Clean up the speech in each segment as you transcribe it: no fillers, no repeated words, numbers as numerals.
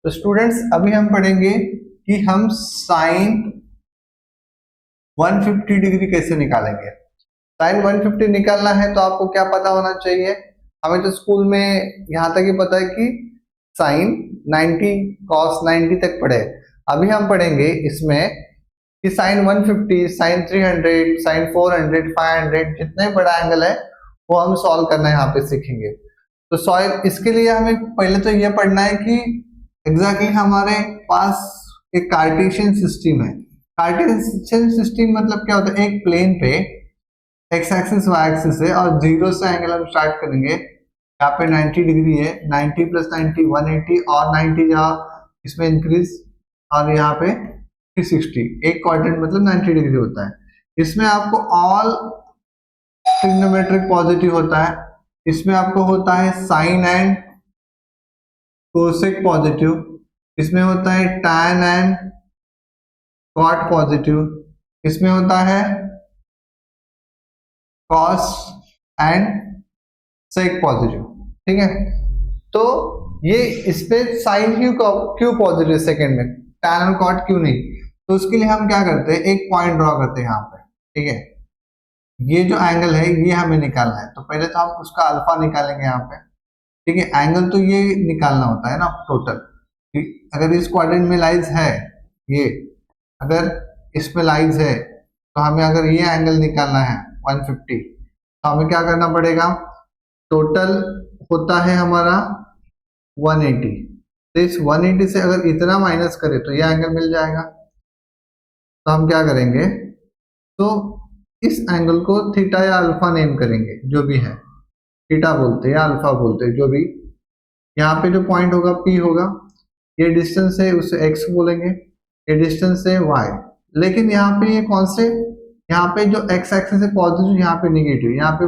तो स्टूडेंट्स अभी हम पढ़ेंगे कि हम साइन 150 डिग्री कैसे निकालेंगे। साइन 150 निकालना है तो आपको क्या पता होना चाहिए। हमें तो स्कूल में यहाँ तक ही पता है कि साइन 90 कॉस 90 तक पढ़े। अभी हम पढ़ेंगे इसमें कि साइन 150, साइन 300, साइन 400, 500 जितना ही बड़ा एंगल है वो हम सॉल्व करना यहाँ पे सीखेंगे। तो सॉल्व इसके लिए हमें पहले तो ये पढ़ना है कि एग्जैक्टली हमारे पास एक कार्टेशियन सिस्टम है। कार्टेशियन सिस्टम मतलब क्या होता है, एक प्लेन पे एक्स एक्सिस वाई एक्सिस है और जीरो से एंगल हम स्टार्ट करेंगे। यहाँ पे 90 डिग्री है, 90 प्लस 90 180 और 90 जहाँ इसमें इंक्रीज और यहाँ पे 360, एक क्वाड्रेंट मतलब 90 डिग्री होता है। इसमें आपको ऑल ट्रिग्नोमेट्रिक पॉजिटिव होता है, इसमें आपको होता है साइन एंड कोसेक पॉजिटिव, इसमें होता है टैन एंड कॉट पॉजिटिव, इसमें होता है कॉस एंड सेक पॉजिटिव। ठीक है, तो ये इसपे साइन क्यों पॉजिटिव सेकंड में, टैन और कॉट क्यों नहीं। तो उसके लिए हम क्या करते हैं, एक पॉइंट ड्रॉ करते हैं यहाँ पे। ठीक है, ये जो एंगल है ये हमें निकालना है। तो पहले तो हम उसका अल्फा निकालेंगे यहाँ पे। ठीक है, एंगल तो ये निकालना होता है ना टोटल। अगर इस क्वाड्रेंट में लाइज है, ये अगर इसमें लाइज है तो हमें अगर ये एंगल निकालना है 150 तो हमें क्या करना पड़ेगा, टोटल होता है हमारा 180। तो इस 180 से अगर इतना माइनस करें तो ये एंगल मिल जाएगा। तो हम क्या करेंगे, तो इस एंगल को थीटा या अल्फा नेम करेंगे, जो भी है थीटा बोलते हैं या अल्फा बोलते हैं, जो भी। यहाँ पे जो पॉइंट होगा P होगा, ये डिस्टेंस है उसे x बोलेंगे, ये डिस्टेंस है y। लेकिन यहाँ पे ये कौन से, यहाँ पे जो x एक्सिस है पॉजिटिव, यहाँ पे निगेटिव, यहाँ पे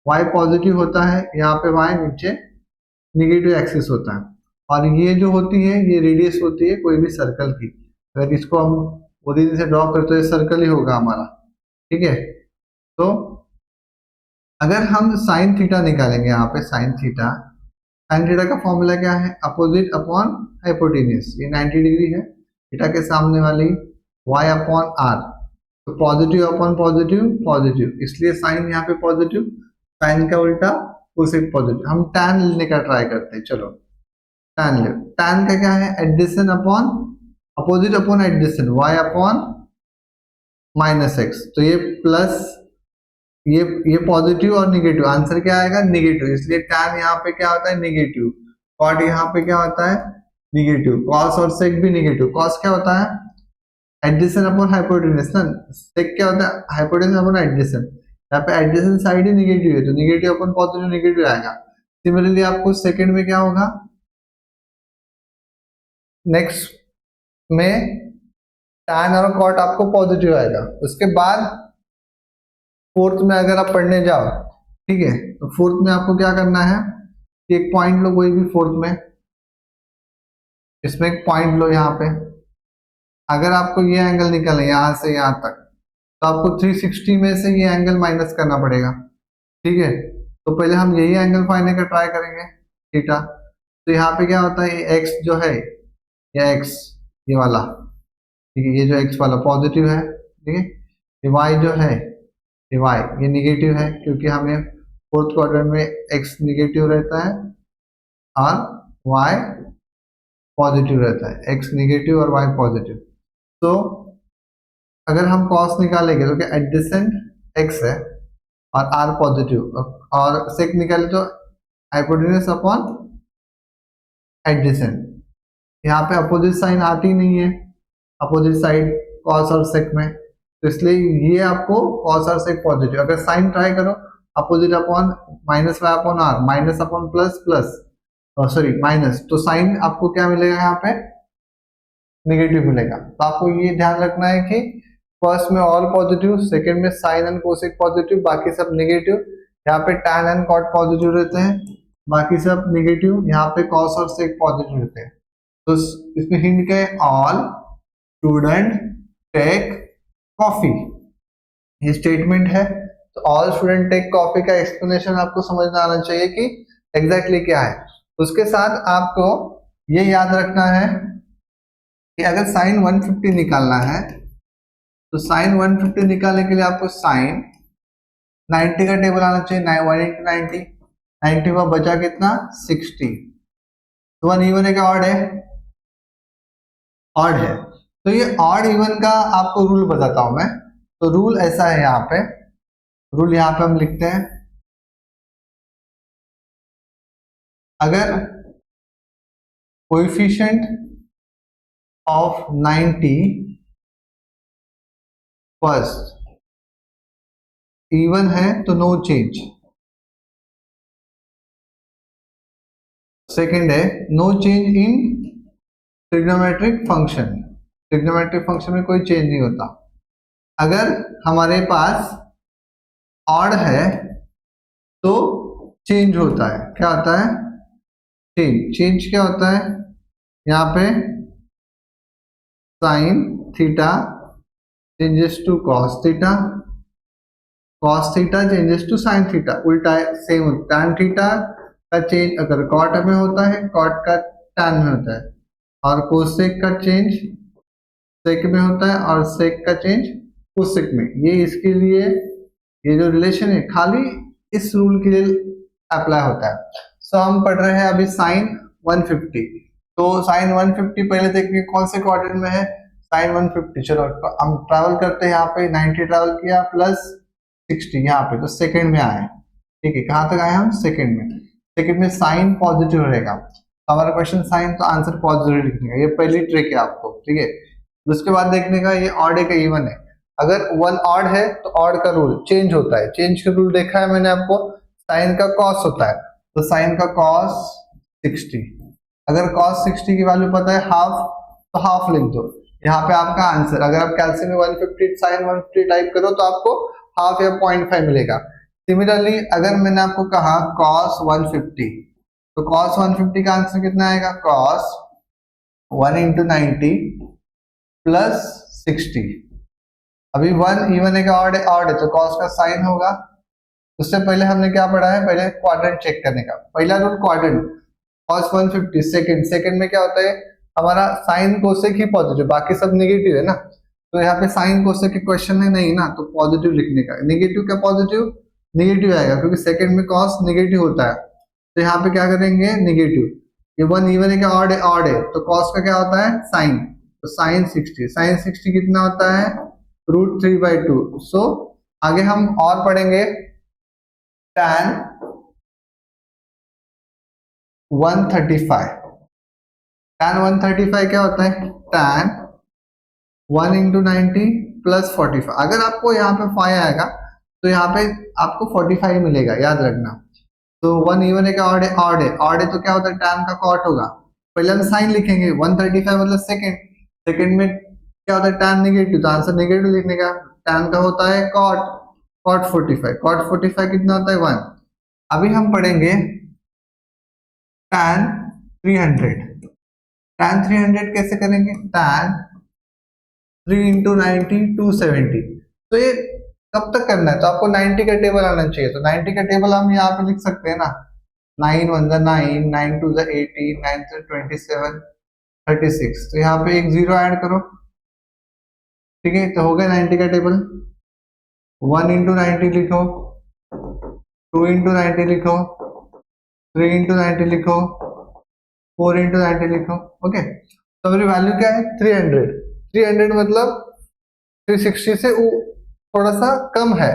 y पॉजिटिव होता है, यहाँ पे y नीचे निगेटिव एक्सिस होता है। और ये जो होती है ये रेडियस होती है कोई भी सर्कल की। अगर इसको हम ओरिजिन से ड्रॉ करते हैं सर्कल ही होगा हमारा। ठीक है, तो अगर हम साइन थीटा निकालेंगे, यहाँ पे साइन थीटा का फॉर्मूला क्या है, अपोजिट अपॉन हाइपोटेन्यूज। ये 90 डिग्री है, थीटा के सामने वाली y अपॉन r। तो पॉजिटिव अपॉन पॉजिटिव पॉजिटिव, इसलिए साइन यहाँ पे पॉजिटिव, साइन का उल्टा कोसेक पॉजिटिव। हम टैन लेने का ट्राई करते हैं, चलो टैन ले। टैन का क्या है, adjacent upon opposite upon adjacent, y upon minus x. तो ये प्लस ये पॉजिटिव और निगेटिव, आंसर क्या आएगा निगेटिव, इसलिए टैन यहाँ पे क्या होता है निगेटिव, कॉट यहाँ पे क्या होता है निगेटिव, कॉस और सेक भी निगेटिव। कॉस क्या होता है एडजेसेंट अपॉन हाइपोटेन्यूज ना, सेक क्या होता है हाइपोटेन्यूज अपॉन एडजेसेंट। यहाँ पे एडजेसेंट साइड ही निगेटिव है तो निगेटिव अपॉन पॉजिटिव निगेटिव आएगा। सिमिलरली आपको सेकंड में क्या होगा, नेक्स्ट में टैन और कॉट आपको पॉजिटिव आएगा। उसके बाद फोर्थ में अगर आप पढ़ने जाओ, ठीक है, तो फोर्थ में आपको क्या करना है, एक पॉइंट लो कोई भी फोर्थ में, इसमें एक पॉइंट लो यहाँ पे। अगर आपको ये एंगल निकालना है यहाँ से यहाँ तक तो आपको 360 में से ये एंगल माइनस करना पड़ेगा। ठीक है, तो पहले हम यही एंगल फाइंड का ट्राई करेंगे थीटा। तो यहाँ पे क्या होता है, ये x जो है, या x ये वाला, ठीक है, ये जो x वाला पॉजिटिव है, ठीक है, ये y जो है ये y ये निगेटिव है, क्योंकि हमें फोर्थ क्वाड्रेंट में x निगेटिव रहता है और y पॉजिटिव रहता है, x निगेटिव और y पॉजिटिव। तो अगर हम cos निकालेंगे तो क्या एडजेसेंट x है और r पॉजिटिव, और sec निकाले तो हाइपोटेन्यूज अपॉन एडजेसेंट। यहाँ पे अपोजिट साइन आती नहीं है, अपोजिट साइड cos और sec में, तो इसलिए ये आपको cos और sec पॉजिटिव। अगर साइन ट्राई करो opposite upon minus y upon r, minus upon plus plus sorry minus, तो साइन आपको क्या मिलेगा यहाँ पे निगेटिव मिलेगा। तो आपको ये ध्यान रखना है कि फर्स्ट में ऑल पॉजिटिव, सेकंड में साइन एंड कोसेक पॉजिटिव, बाकी सब निगेटिव। यहाँ पे टैन एंड कॉट पॉजिटिव रहते हैं, बाकी सब निगेटिव। यहाँ पे कॉस और सेक पॉजिटिव रहते हैं। तो इसमें हिंट क्या है, ऑल स्टूडेंट टेक कॉफी, ये स्टेटमेंट है। तो ऑल स्टूडेंट टेक कॉफी का एक्सप्लेनेशन आपको समझ में आना चाहिए कि एग्जैक्टली क्या है। उसके साथ आपको ये याद रखना है कि अगर साइन 150 निकालना है तो साइन 150 निकालने के लिए आपको साइन 90 का टेबल आना चाहिए। 1 इंटू 90, 90 हुआ, बचा कितना 60। तो 1 इवन है क्या ऑड है? ऑड है। तो ये ऑड इवन का आपको रूल बताता हूं मैं। तो रूल ऐसा है, यहाँ पे रूल यहाँ पे हम लिखते हैं, अगर कोएफिशिएंट ऑफ 90 फर्स्ट इवन है तो नो चेंज। सेकंड है no change in trigonometric function. Trigonometric function में कोई चेंज नहीं होता। अगर हमारे पास ऑड है तो चेंज होता है। क्या होता है? चेंज। चेंज क्या होता है? यहाँ पे sine theta changes to cos theta, cos theta changes to sine theta, उल्टा है, सेम। टैन थीटा का चेंज अगर कॉट में होता है, कॉट का टैन में होता है, और कोसेक का चेंज सेक में होता है, और सेक का चेंज कोसेक में। ये इसके लिए ये जो रिलेशन है खाली इस रूल के लिए अप्लाई होता है। सो हम पढ़ रहे हैं अभी साइन 150। तो साइन 150 पहले देखिए कौन से क्वाड्रेंट में है, साइन 150। चलो हम ट्रैवल करते हैं, यहाँ पे 90 ट्रैवल किया प्लस 60 यहाँ पे, तो सेकंड में आए। ठीक है, कहाँ तक आए हम? सेकंड में। सेकंड में साइन पॉजिटिव रहेगा। हमारा क्वेश्चन साइन, तो आंसर पॉजिटिव लिखने का। ये पहली ट्रिक है आपको, ठीक है। उसके बाद देखने का ये ऑड है का इवन है। अगर वन ऑड है तो ऑड का रूल चेंज होता है। चेंज का रूल देखा है मैंने आपको, साइन का कॉस होता है, तो साइन का कॉस 60। अगर कॉस 60 की वैल्यू पता है हाफ, तो हाफ लिख दो। यहाँ पे आपका आंसर, अगर आप कैल्सियम में 150 साइन 150 टाइप करो तो आपको हाफ या 0.5 मिलेगा। सिमिलरली अगर मैंने आपको कहा कॉस 150, तो कॉस 150 का आंसर कितना आएगा? Cos 1 into 90 plus 60। अभी 1 इवन है, ऑड है? ऑड है, तो कॉस का साइन होगा। उससे पहले हमने क्या पढ़ा है? पहले क्वाड्रेंट चेक करने का पहला rule quadrant. Cos 150 second, second में क्या होता है हमारा? साइन कोसेक ही पॉजिटिव, बाकी सब नेगेटिव है ना। तो यहाँ पे साइन कोसेक के क्वेश्चन में नहीं ना, तो पॉजिटिव लिखने का। नेगेटिव क्या पॉजिटिव? नेगेटिव आएगा, क्योंकि सेकंड में कॉस नेगेटिव होता है। तो यहाँ पे क्या करेंगे? नेगेटिव। ये 1 इवन है क्या ऑड है? ऑड है, तो कॉस का क्या होता है? साइन। तो साइन 60, साइन 60 कितना होता है? √3/2। सो आगे हम और पढ़ेंगे tan 135। tan 135 क्या होता है? tan 1 into 90 plus 45। अगर आपको यहाँ पे 5 आएगा तो यहाँ पे आपको 45 मिलेगा, याद रखना। तो 1 इवन है क्या ऑड है? ऑड है, ऑड है, तो क्या होता है? tan का कॉट होगा। पहले हम साइन लिखेंगे, 135 मतलब सेकंड, सेकंड में क्या होता है? tan नेगेटिव, तो आंसर नेगेटिव लिखने का। tan का होता है कॉट, कॉट 45, कॉट 45 कितना होता है? 1। अभी हम पढ़ेंगे tan 300। tan 300 कैसे करेंगे? tan 3 into 90 270। तो ये कब तक करना है? तो आपको 90 का टेबल आना चाहिए। तो 90 का टेबल हम यहाँ पे लिख सकते हैं ना, 9 1 9, 9 2 18, 9 27, 36। तो यहाँ पे एक जीरो ऐड करो, ठीक है। तो हो गया 90 का टेबल। 1 इंटू 90 लिखो, 2 इंटू 90 लिखो, 3 इंटू 90 लिखो, 4 इंटू 90 लिखो। ओके, तो हमारी वैल्यू क्या है? 300। 300 मतलब 360 से थोड़ा सा कम है,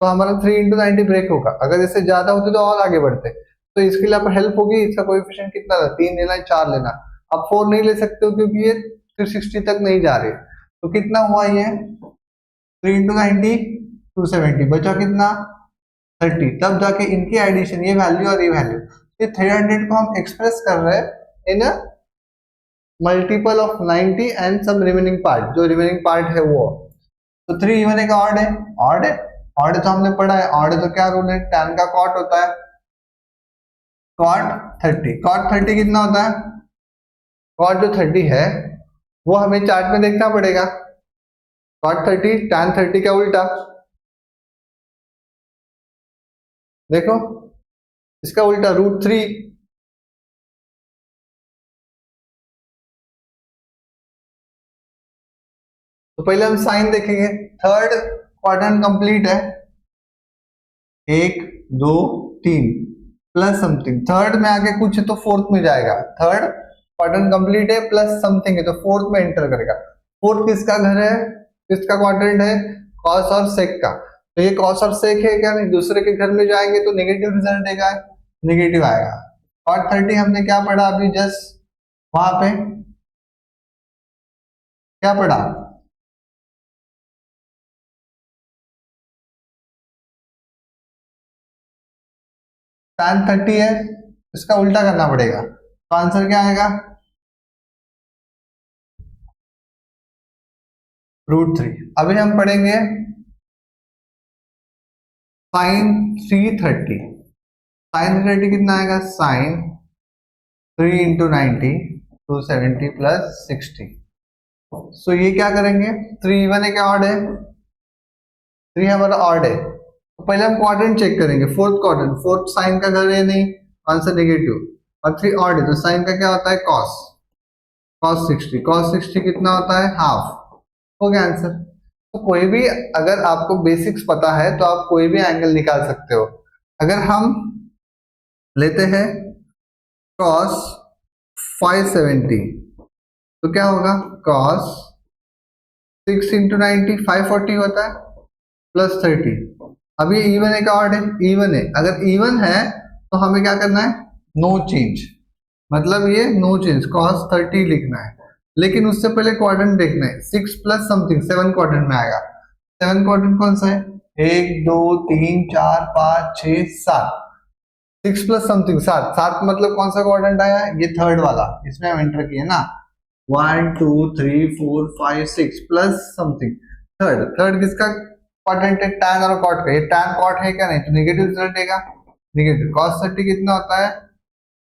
तो हमारा 3 इंटू 90 ब्रेक होगा। अगर इससे ज्यादा होते तो और आगे बढ़ते। तो इसके लिए आपको हेल्प होगी, इसका कोएफिशिएंट कितना था? 3 लेना है, 4 लेना। आप 4 नहीं ले सकते हो क्योंकि ये 360 तक नहीं जा रहे। तो कितना हुआ ये? 3 इंटू 90 270, बचा कितना? 30। तब जाके इनकी एडिशन, ये वैल्यू और ये वैल्यू, ये 300 को हम एक्सप्रेस कर रहे हैं in multiple of 90 and some remaining part, जो रिमेनिंग पार्ट है वो। तो 3 इवन है का ऑड है? ऑड है, ऑड है तो हमने पढ़ा है। ऑड है तो क्या रूल है? tan का कॉट होता है कॉट 30। कॉट 30 कितना होता है? कॉट जो 30 है वो हमें चार्ट में देखना पड़ेगा। कॉट 30 tan 30 का उल्टा, देखो इसका उल्टा √3। तो पहले हम साइन देखेंगे। थर्ड क्वाड्रेंट कंप्लीट है, 1 2 3 प्लस समथिंग, थर्ड में आगे कुछ है तो फोर्थ में जाएगा। थर्ड क्वाड्रेंट कंप्लीट है प्लस समथिंग है तो फोर्थ में एंटर करेगा। फोर्थ किसका घर है, किसका क्वाड्रेंट है, कॉस और सेक का। तो ये कॉस और सेक है क्या, नहीं, दूसरे के घर में जाएंगे तो नेगेटिव रिजल्ट देगा, नेगेटिव आएगा। और 30 हमने क्या पढ़ा अभी जस्ट वहां पे, क्या पढ़ा, tan 30 है, इसका उल्टा करना पड़ेगा तो आंसर क्या आएगा, √3। अभी हम पढ़ेंगे sin 330। sin 330 कितना आएगा, sin 3 इंटू 90 270 प्लस 60। सो ये क्या करेंगे, 3 इवन है क्या ऑड है, 3 हमारा ऑड है। तो पहले हम क्वाड्रेंट चेक करेंगे, फोर्थ क्वाड्रेंट, फोर्थ साइन का घर है नहीं, आंसर नेगेटिव, और 3 ऑड है तो साइन का क्या होता है कॉस, cos 60, cos 60 कितना होता है हाफ, हो गया आंसर। तो कोई भी, अगर आपको बेसिक्स पता है तो आप कोई भी एंगल निकाल सकते हो। अगर हम लेते हैं cos 570 तो क्या होगा, cos 6 इंटू 90 540 होता है प्लस 30। अब ये इवन है क्या ऑड है, इवन है। अगर इवन है तो हमें क्या करना है, नो चेंज, मतलब ये नो चेंज cos 30 लिखना है। लेकिन उससे पहले क्वाड्रेंट देखना है, 6 प्लस समथिंग 7 क्वाड्रेंट में आएगा। 7 क्वाड्रेंट कौन सा है, 1 2 3 4 5 6 7, 6 प्लस समथिंग 7, 7 मतलब कौन सा क्वाड्रेंट आया, ये थर्ड वाला, इसमें हम एंटर किए ना, 1 2 3 4 5 6 प्लस समथिंग थर्ड। थर्ड किसका क्वाड्रेंट है, tan और cot का, ये tan cot है क्या, नहीं तो नेगेटिव रिजल्ट देगा, नेगेटिव। cos 30 कितना होता है,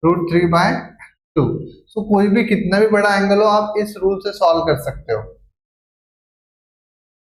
√3/2। सो कोई भी कितना भी बड़ा एंगल हो आप इस रूल से सॉल्व कर सकते हो।